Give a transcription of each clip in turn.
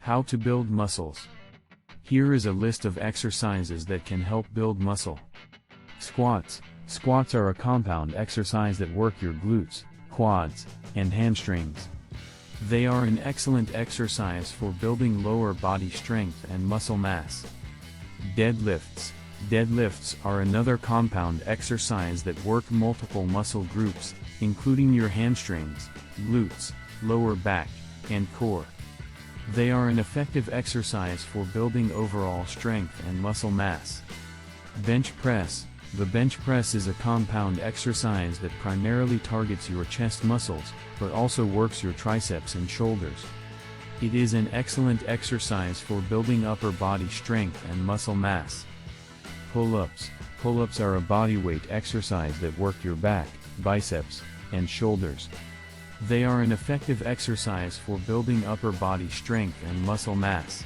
How to build muscles. Here is a list of exercises that can help build muscle. Squats. Squats are a compound exercise that work your glutes, quads, and hamstrings. They are an excellent exercise for building lower body strength and muscle mass. Deadlifts. Deadlifts are another compound exercise that work multiple muscle groups, including your hamstrings, glutes, lower back, and core. They are an effective exercise for building overall strength and muscle mass. Bench press. The bench press is a compound exercise that primarily targets your chest muscles, but also works your triceps and shoulders. It is an excellent exercise for building upper body strength and muscle mass. Pull-ups. Pull-ups are a bodyweight exercise that work your back, biceps, and shoulders. They are an effective exercise for building upper body strength and muscle mass.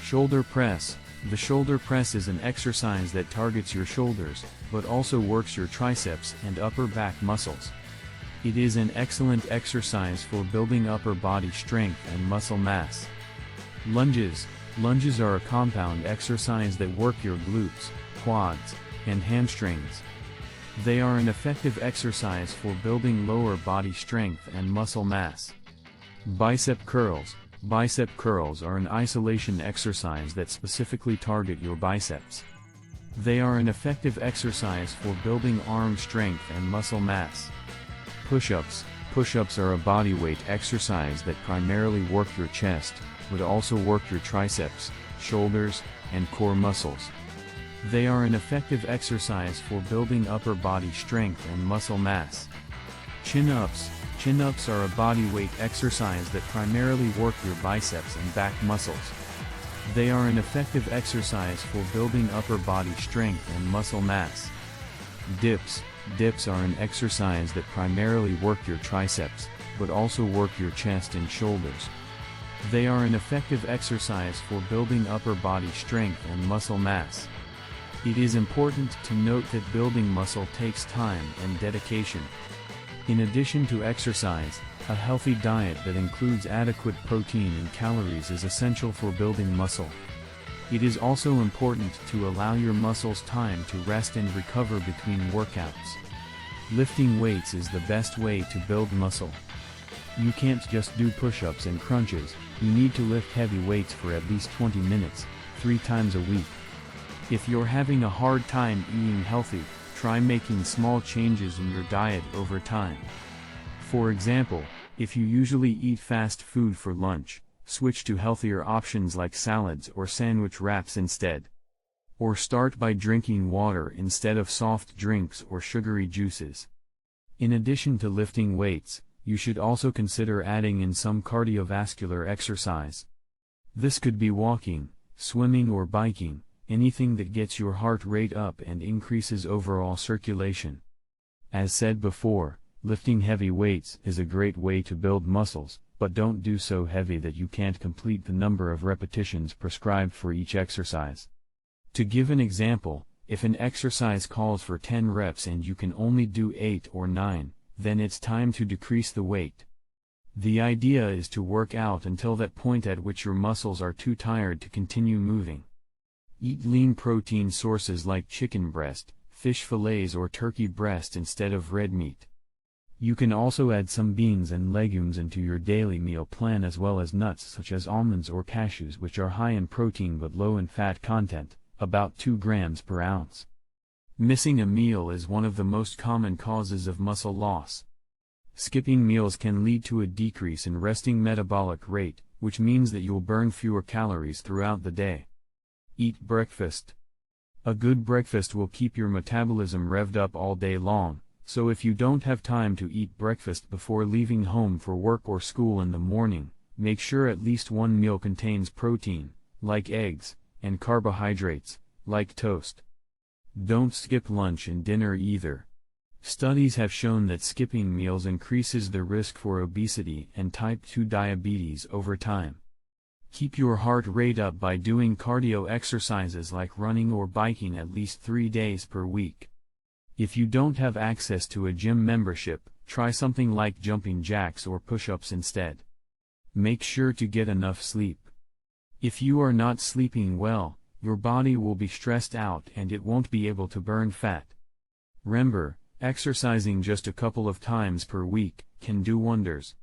Shoulder press. The shoulder press is an exercise that targets your shoulders, but also works your triceps and upper back muscles. It is an excellent exercise for building upper body strength and muscle mass. Lunges. Lunges are a compound exercise that work your glutes, quads, and hamstrings. They are an effective exercise for building lower body strength and muscle mass. Bicep curls. Bicep curls are an isolation exercise that specifically target your biceps. They are an effective exercise for building arm strength and muscle mass. Push-ups. Push-ups are a bodyweight exercise that primarily work your chest, but also work your triceps, shoulders, and core muscles. They are an effective exercise for building upper body strength and muscle mass. Chin-ups. Chin-ups are a bodyweight exercise that primarily work your biceps and back muscles. They are an effective exercise for building upper body strength and muscle mass. Dips. Dips are an exercise that primarily work your triceps, but also work your chest and shoulders. They are an effective exercise for building upper body strength and muscle mass. It is important to note that building muscle takes time and dedication. In addition to exercise, a healthy diet that includes adequate protein and calories is essential for building muscle. It is also important to allow your muscles time to rest and recover between workouts. Lifting weights is the best way to build muscle. You can't just do push-ups and crunches, you need to lift heavy weights for at least 20 minutes, 3 times a week. If you're having a hard time eating healthy, try making small changes in your diet over time. For example, if you usually eat fast food for lunch, switch to healthier options like salads or sandwich wraps instead. Or start by drinking water instead of soft drinks or sugary juices. In addition to lifting weights, you should also consider adding in some cardiovascular exercise. This could be walking, swimming or biking, anything that gets your heart rate up and increases overall circulation. As said before, lifting heavy weights is a great way to build muscles, but don't do so heavy that you can't complete the number of repetitions prescribed for each exercise. To give an example, if an exercise calls for 10 reps and you can only do 8 or 9, then it's time to decrease the weight. The idea is to work out until that point at which your muscles are too tired to continue moving. Eat lean protein sources like chicken breast, fish fillets or turkey breast instead of red meat. You can also add some beans and legumes into your daily meal plan as well as nuts such as almonds or cashews, which are high in protein but low in fat content, about 2 grams per ounce. Missing a meal is one of the most common causes of muscle loss. Skipping meals can lead to a decrease in resting metabolic rate, which means that you'll burn fewer calories throughout the day. Eat breakfast. A good breakfast will keep your metabolism revved up all day long, so if you don't have time to eat breakfast before leaving home for work or school in the morning, make sure at least one meal contains protein, like eggs, and carbohydrates, like toast. Don't skip lunch and dinner either. Studies have shown that skipping meals increases the risk for obesity and type 2 diabetes over time. Keep your heart rate up by doing cardio exercises like running or biking at least 3 days per week. If you don't have access to a gym membership, try something like jumping jacks or push-ups instead. Make sure to get enough sleep. If you are not sleeping well, your body will be stressed out and it won't be able to burn fat. Remember, exercising just a couple of times per week can do wonders.